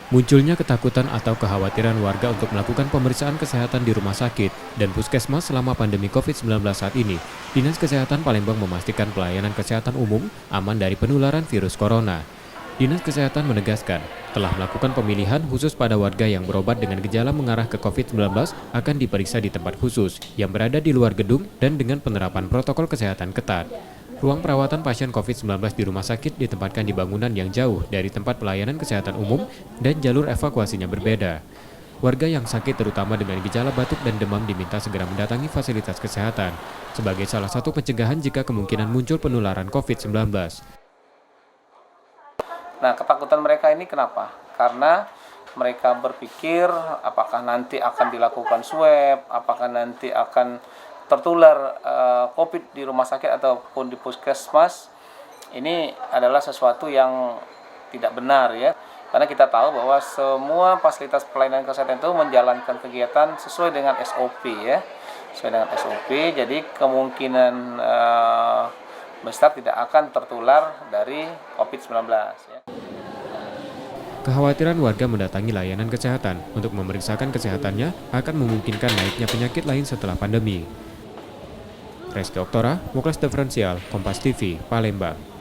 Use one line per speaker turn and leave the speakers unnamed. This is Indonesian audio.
Munculnya ketakutan atau kekhawatiran warga untuk melakukan pemeriksaan kesehatan di rumah sakit dan puskesmas selama pandemi COVID-19 saat ini, Dinas Kesehatan Palembang memastikan pelayanan kesehatan umum aman dari penularan virus corona. Dinas Kesehatan menegaskan, telah melakukan pemilihan khusus pada warga yang berobat dengan gejala mengarah ke COVID-19 akan diperiksa di tempat khusus yang berada di luar gedung dan dengan penerapan protokol kesehatan ketat. Ruang perawatan pasien COVID-19 di rumah sakit ditempatkan di bangunan yang jauh dari tempat pelayanan kesehatan umum dan jalur evakuasinya berbeda. Warga yang sakit terutama dengan gejala batuk dan demam diminta segera mendatangi fasilitas kesehatan sebagai salah satu pencegahan jika kemungkinan muncul penularan COVID-19.
Nah, ketakutan mereka ini kenapa? Karena mereka berpikir apakah nanti akan dilakukan swab, apakah nanti akan tertular COVID di rumah sakit ataupun di puskesmas. Ini adalah sesuatu yang tidak benar ya. Karena kita tahu bahwa semua fasilitas pelayanan kesehatan itu menjalankan kegiatan sesuai dengan SOP ya. Sesuai dengan SOP, jadi kemungkinan besar tidak akan tertular dari COVID-19 ya.
Kekhawatiran warga mendatangi layanan kesehatan untuk memeriksakan kesehatannya akan memungkinkan naiknya penyakit lain setelah pandemi. Reski Oktora, Muklas Diferensial, Kompas TV, Palembang.